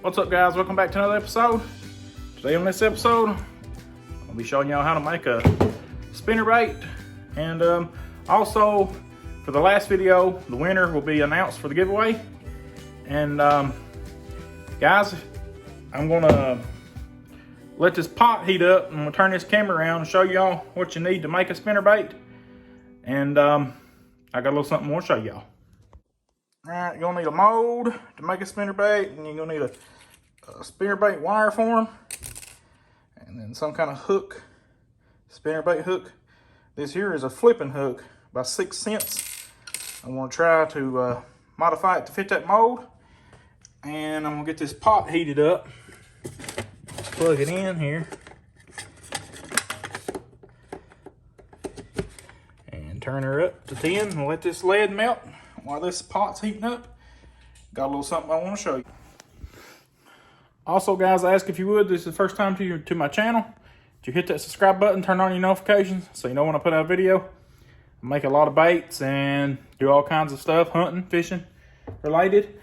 What's up, guys? Welcome back to another episode. Today on this episode, I'll be showing y'all how to make a spinnerbait, and also for the last video, the winner will be announced for the giveaway. And guys, I'm gonna let this pot heat up. I'm gonna turn this camera around and show y'all what you need to make a spinnerbait. And I got a little something more to show y'all. All right, you're gonna need a mold to make a spinnerbait, and you're gonna need a spinnerbait wire form, and then some kind of hook, spinnerbait hook. This here is a flipping hook by 6 cents. I'm gonna try to modify it to fit that mold, and I'm gonna get this pot heated up. Plug it in here, and turn her up to 10 and let this lead melt while this pot's heating up. Got a little something I want to show you. Also, guys, I ask if you would, this is the first time to my channel, to hit that subscribe button, turn on your notifications so you know when I put out a video. I make a lot of baits and do all kinds of stuff, hunting, fishing related,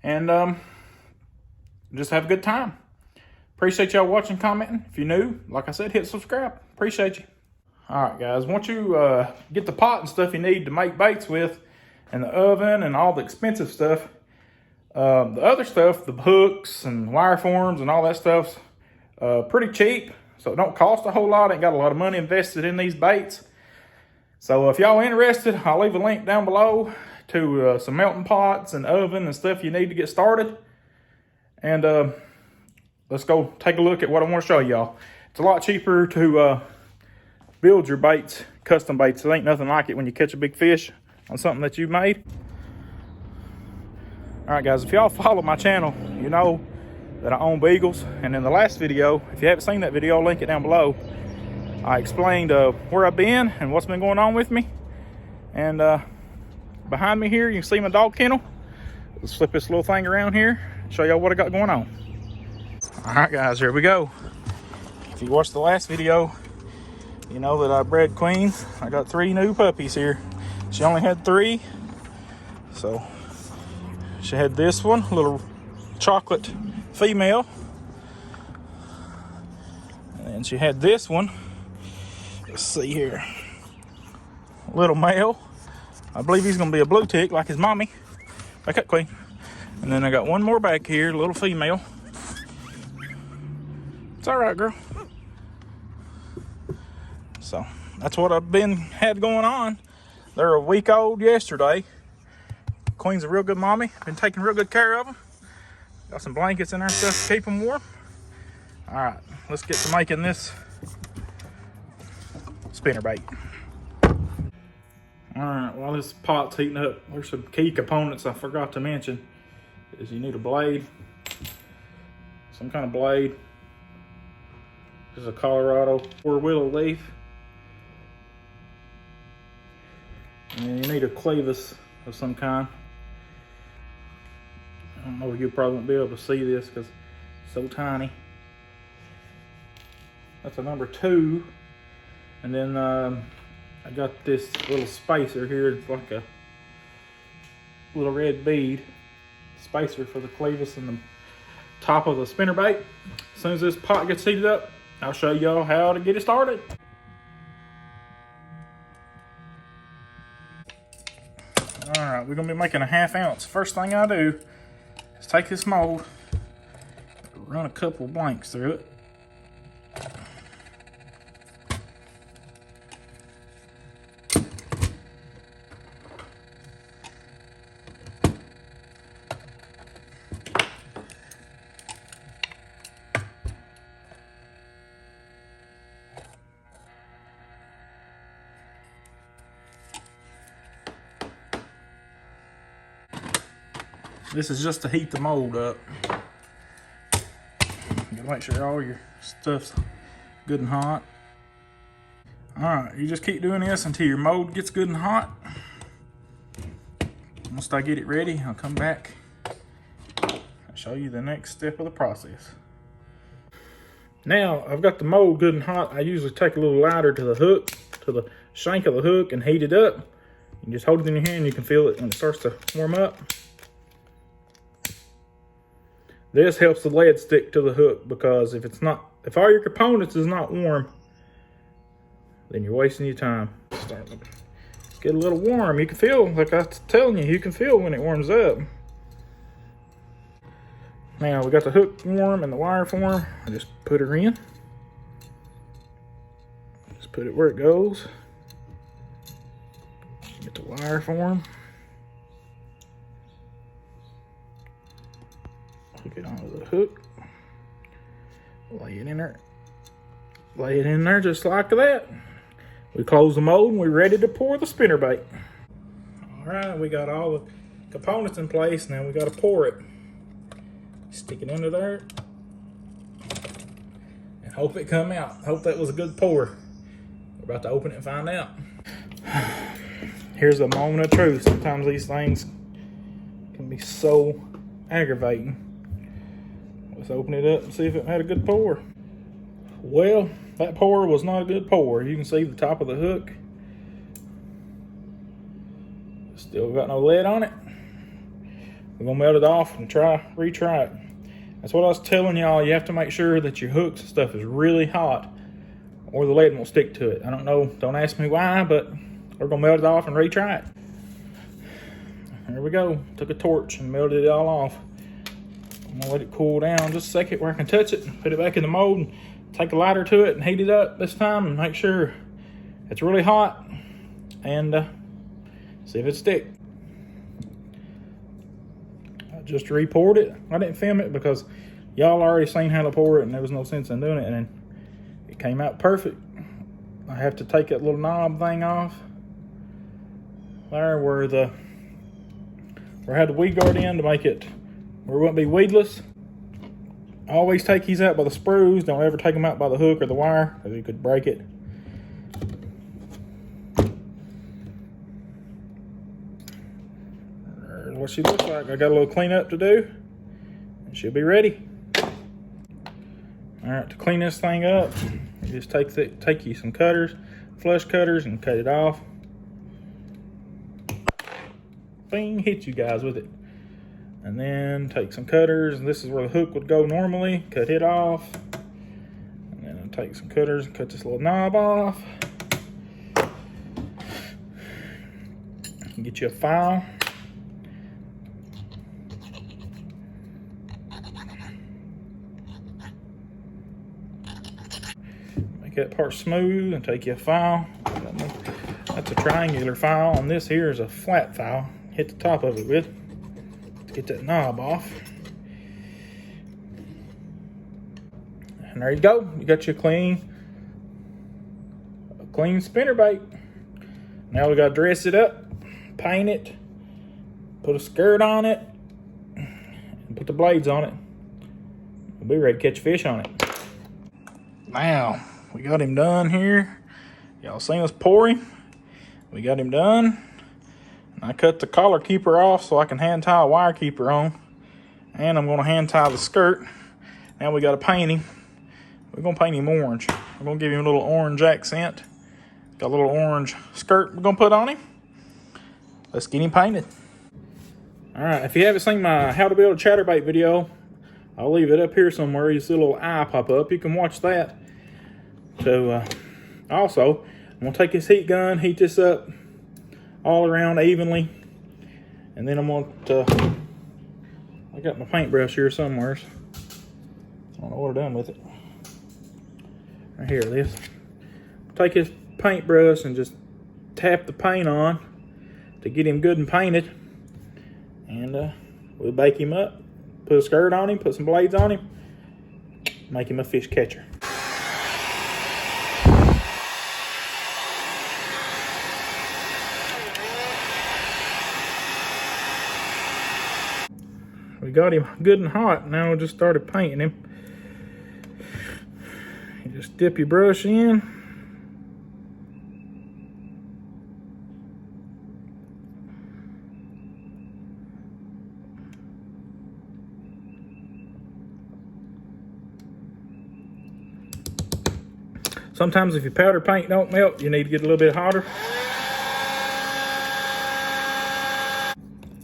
and just have a good time. Appreciate y'all watching, commenting. If you're new, like I said, hit subscribe. Appreciate you. All right, guys, once you get the pot and stuff you need to make baits with, and the oven and all the expensive stuff, the other stuff, the hooks and wire forms and all that stuff's pretty cheap, so it don't cost a whole lot. Ain't got a lot of money invested in these baits. So if y'all interested, I'll leave a link down below to some melting pots and oven and stuff you need to get started. And let's go take a look at what I want to show y'all. It's a lot cheaper to build your baits, custom baits. It ain't nothing like it when you catch a big fish on something that you made. All right, guys, if y'all follow my channel, you know that I own Beagles. And in the last video, if you haven't seen that video, I'll link it down below. I explained where I've been and what's been going on with me. And behind me here, you can see my dog kennel. Let's flip this little thing around here and show y'all what I got going on. All right, guys, here we go. If you watched the last video, you know that I bred queens. I got 3 new puppies here. She only had 3, so she had this one, a little chocolate female, and then she had this one. Let's see here, little male. I believe he's gonna be a blue tick like his mommy. Back up, queen. And then I got one more back here, a little female. It's all right, girl. So that's what I've had going on. They're a week old yesterday. Queen's a real good mommy. Been taking real good care of them. Got some blankets in there and stuff to keep them warm. All right, let's get to making this spinnerbait. All right, while this pot's heating up, there's some key components I forgot to mention. Is you need a blade, some kind of blade. This is a Colorado 4-wheeler leaf. And you need a clevis of some kind. I don't know if you probably won't be able to see this because it's so tiny. That's a number 2. And then I got this little spacer here. It's like a little red bead spacer for the clevis and the top of the spinnerbait. As soon as this pot gets heated up, I'll show y'all how to get it started. All right, we're gonna be making a 1/2 ounce. First thing I do is take this mold, run a couple blanks through it. This is just to heat the mold up. You gotta make sure all your stuff's good and hot. All right, you just keep doing this until your mold gets good and hot. Once I get it ready, I'll come back and show you the next step of the process. Now, I've got the mold good and hot. I usually take a little lighter to the hook, to the shank of the hook, and heat it up. You just hold it in your hand, you can feel it when it starts to warm up. This helps the lead stick to the hook, because if all your components is not warm, then you're wasting your time. Start to get a little warm. You can feel, like I was telling you can feel when it warms up. Now we got the hook warm and the wire form. I just put her in. Just put it where it goes. Get the wire form. Hook it onto the hook. Lay it in there. Lay it in there just like that. We close the mold and we're ready to pour the spinnerbait. All right, we got all the components in place. Now we got to pour it. Stick it under there and hope it come out. Hope that was a good pour. We're about to open it and find out. Here's a moment of truth. Sometimes these things can be so aggravating. Let's open it up and see if it had a good pour. Well, that pour was not a good pour. You can see the top of the hook. Still got no lead on it. We're gonna melt it off and retry it. That's what I was telling y'all. You have to make sure that your hooks and stuff is really hot, or the lead won't stick to it. I don't know. Don't ask me why, but we're gonna melt it off and retry it. There we go. Took a torch and melted it all off. I'm gonna let it cool down just a second where I can touch it. Put it back in the mold. And take a lighter to it and heat it up this time and make sure it's really hot, and see if it sticks. I just re-poured it. I didn't film it because y'all already seen how to pour it and there was no sense in doing it, and it came out perfect. I have to take that little knob thing off there where I had the weed guard in to make it where it wouldn't be weedless. Always take these out by the sprues. Don't ever take them out by the hook or the wire, because you could break it. There's what she looks like. I got a little cleanup to do, and she'll be ready. All right, to clean this thing up, you just take you some cutters, flush cutters, and cut it off. Bing, hit you guys with it. And then take some cutters, and this is where the hook would go normally. Cut it off. And then I'll take some cutters and cut this little knob off. Get you a file. Make that part smooth and take you a file. That's a triangular file, and this here is a flat file. Hit the top of it with. Get that knob off. And there you go. You got your clean spinnerbait. Now we got to dress it up, paint it, put a skirt on it, and put the blades on it. We'll be ready to catch fish on it. Now, we got him done here. Y'all seen us pour him? We got him done. I cut the collar keeper off so I can hand tie a wire keeper on. And I'm going to hand tie the skirt. Now we got to paint him. We're going to paint him orange. We're going to give him a little orange accent. Got a little orange skirt we're going to put on him. Let's get him painted. Alright, if you haven't seen my how to build a chatterbait video, I'll leave it up here somewhere. You see a little eye pop up. You can watch that. So, also, I'm going to take this heat gun, heat this up all around evenly, and then I'm going to I got my paintbrush here somewhere. I don't know what I've done with it. Right here it is. Take this paintbrush and just tap the paint on to get him good and painted, and we'll bake him up, put a skirt on him, put some blades on him, make him a fish catcher. We got him good and hot. Now we just started painting him. You just dip your brush in. Sometimes if your powder paint don't melt, you need to get a little bit hotter.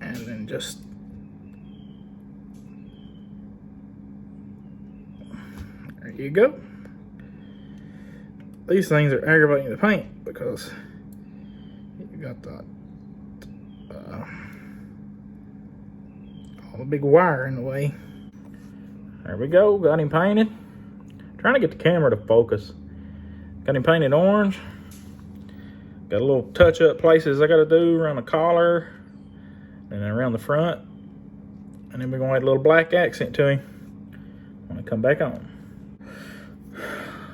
And then just you go. These things are aggravating to paint because you got the all the big wire in the way. There we go, got him painted. Trying to get the camera to focus. Got him painted orange. Got a little touch up places I gotta do around the collar and then around the front. And then we're gonna add a little black accent to him when I come back on.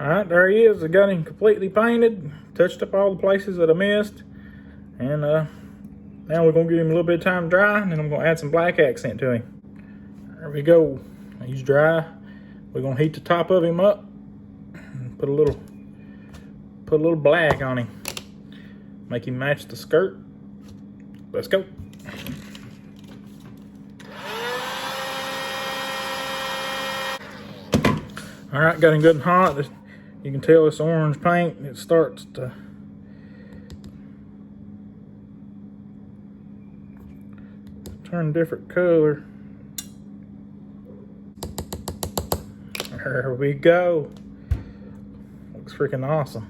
All right, there he is. I got him completely painted, touched up all the places that I missed. And now we're gonna give him a little bit of time to dry, and then I'm gonna add some black accent to him. There we go. He's dry. We're gonna heat the top of him up and put a little black on him. Make him match the skirt. Let's go. All right, got him good and hot. You can tell this orange paint, it starts to turn a different color. There we go. Looks freaking awesome.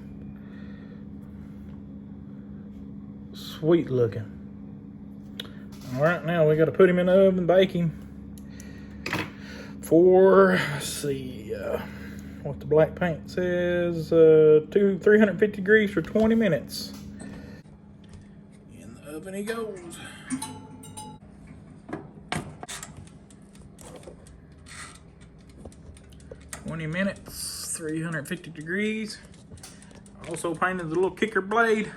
Sweet looking. All right, now we got to put him in the oven and bake him for, let's see what the black paint says, 350 degrees for 20 minutes. In the oven he goes. Minutes, 350 degrees. Also painted the little kicker blade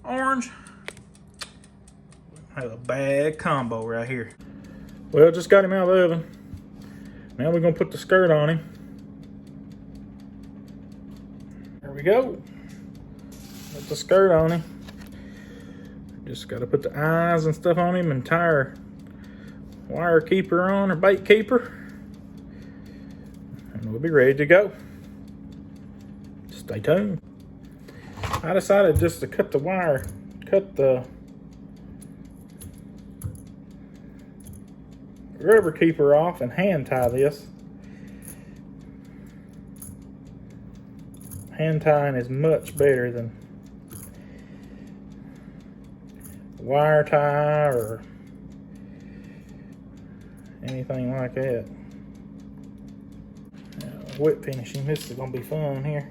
orange. Have a bad combo right here. Well, just got him out of the oven. Now we're gonna put the skirt on him. There we go. Put the skirt on him. Just gotta put the eyes and stuff on him and tie our wire keeper on, or bait keeper. And we'll be ready to go. Stay tuned. I decided just to cut the wire, cut the rubber keeper off and hand tie this. Hand tying is much better than wire tie or anything like that. Whip finishing, this is gonna be fun here.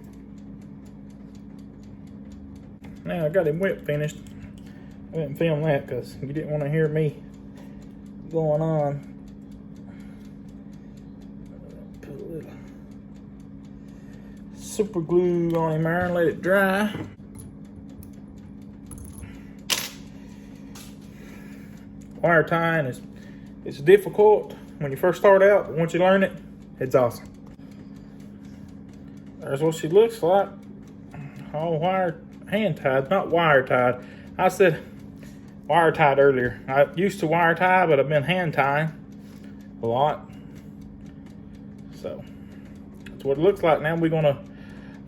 Now I got him whip finished. I didn't film that because you didn't want to hear me going on. Put a little super glue on him there and let it dry. Wire tying it's difficult when you first start out, but once you learn it, it's awesome. There's what she looks like. All wire, hand tied, not wire tied. I said wire tied earlier. I used to wire tie, but I've been hand tying a lot. So that's what it looks like. Now we're gonna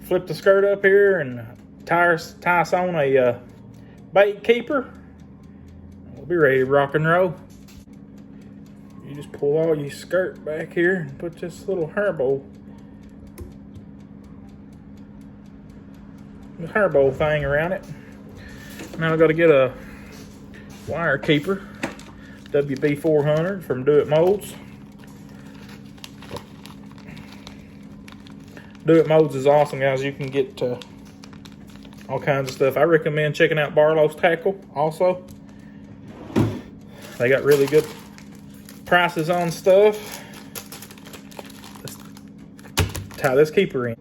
flip the skirt up here and tie us on a bait keeper. We'll be ready to rock and roll. You just pull all your skirt back here and put this little hair bow thing around it. Now I got to get a wire keeper, WB400 from Do It Molds. Do It Molds is awesome, guys. You can get all kinds of stuff. I recommend checking out Barlow's Tackle also. They got really good prices on stuff. Let's tie this keeper in.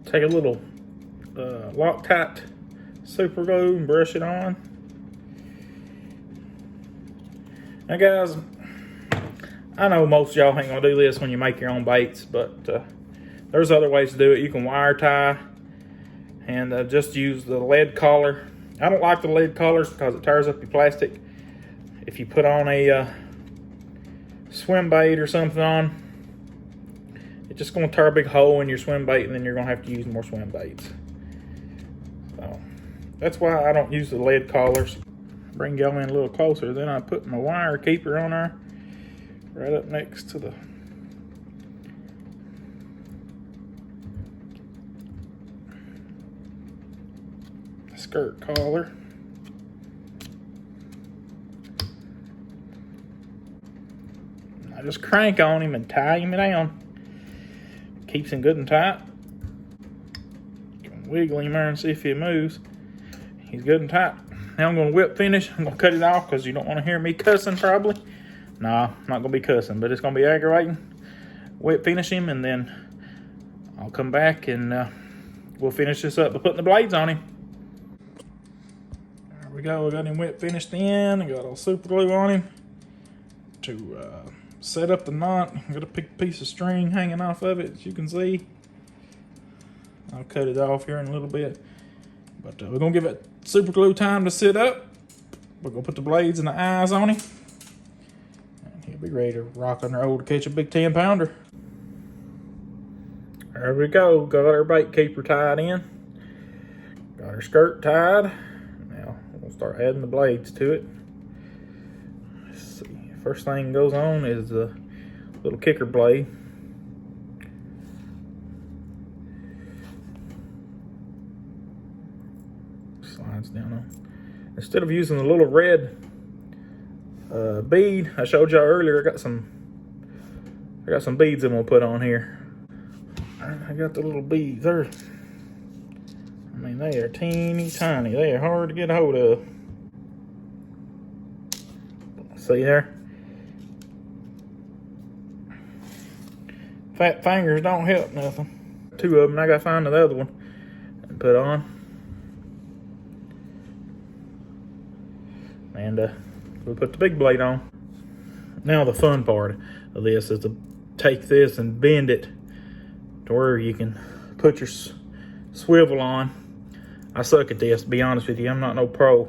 Take a little Loctite super glue and brush it on. Now guys, I know most of y'all ain't gonna do this when you make your own baits, but there's other ways to do it. You can wire tie and just use the lead collar. I don't like the lead collars because it tears up your plastic. If you put on a swim bait or something on, it's just gonna tear a big hole in your swim bait, and then you're gonna have to use more swim baits. So that's why I don't use the lead collars. Bring y'all in a little closer. Then I put my wire keeper on there, right up next to the skirt collar. I just crank on him and tie him down. Keeps him good and tight. Wiggle him there and see if he moves. He's good and tight. Now I'm going to whip finish. I'm going to cut it off because you don't want to hear me cussing probably. Nah, I'm not going to be cussing, but it's going to be aggravating. Whip finish him, and then I'll come back and we'll finish this up by putting the blades on him. There we go. I got him whip finished in. I got all super glue on him to set up the knot. I got a piece of string hanging off of it, as you can see. I'll cut it off here in a little bit. But we're going to give it super glue time to sit up. We're going to put the blades and the eyes on him. And he'll be ready to rock on the road to catch a big 10-pounder. There we go. Got our bait keeper tied in. Got our skirt tied. Now we'll start adding the blades to it. Let's see. First thing goes on is the little kicker blade. Slides down on. Instead of using the little red bead I showed y'all earlier, I got some beads I'm gonna put on here. I got the little beads there. I mean, they are teeny tiny. They are hard to get a hold of. See there? Fat fingers don't help nothing. Two of them, I gotta find the other one and put on. And we'll put the big blade on. Now the fun part of this is to take this and bend it to where you can put your swivel on. I suck at this, to be honest with you. I'm not no pro,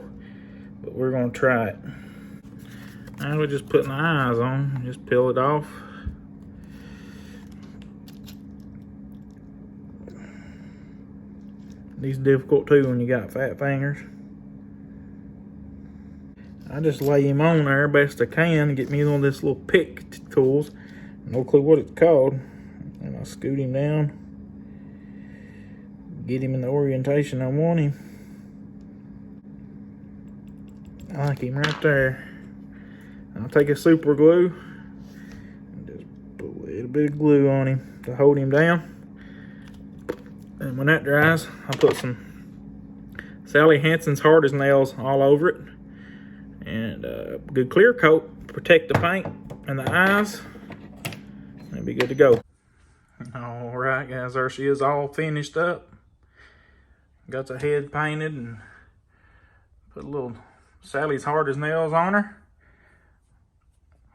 but we're gonna try it. Now we're just putting the eyes on. Just peel it off. These are difficult too when you got fat fingers. I just lay him on there best I can. Get me one of this little pick tools. No clue what it's called. And I scoot him down. Get him in the orientation I want him. I like him right there. I'll take a super glue and just put a little bit of glue on him to hold him down. And when that dries, I'll put some Sally Hansen's Hard as Nails all over it. And a good clear coat to protect the paint and the eyes. And be good to go. All right, guys, there she is all finished up. Got the head painted and put a little Sally's Hard as Nails on her.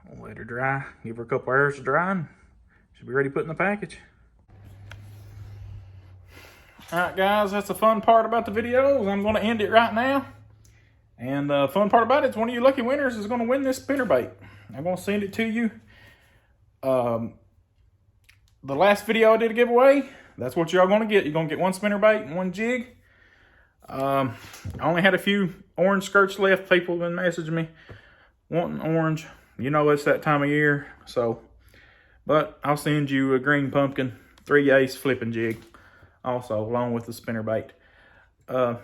I'll let her dry, give her a couple hours to dry, and she'll be ready to put in the package. All right, guys, that's the fun part about the videos. I'm going to end it right now. And the fun part about it is one of you lucky winners is going to win this spinnerbait. I'm going to send it to you. The last video I did a giveaway, that's what y'all going to get. You're going to get one spinnerbait and one jig. I only had a few orange skirts left. People have been messaging me wanting orange. You know it's that time of year. So, but I'll send you a green pumpkin 3/8 flipping jig also, along with the spinnerbait.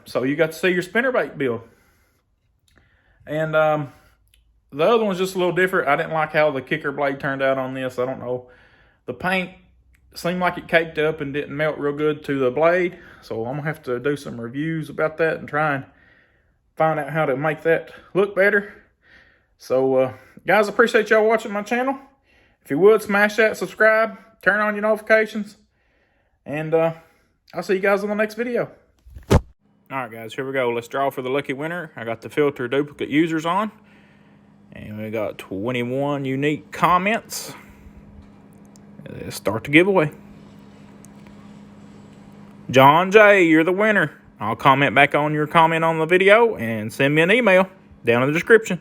So you got to see your spinnerbait build. And the other one's just a little different. I didn't like how the kicker blade turned out on this. I don't know. The paint seemed like it caked up and didn't melt real good to the blade. So I'm going to have to do some reviews about that and try and find out how to make that look better. So, guys, I appreciate y'all watching my channel. If you would, smash that, subscribe, turn on your notifications. And I'll see you guys on the next video. All right, guys, here we go. Let's draw for the lucky winner. I got the filter duplicate users on. And we got 21 unique comments. Let's start the giveaway. John J., you're the winner. I'll comment back on your comment on the video and send me an email down in the description.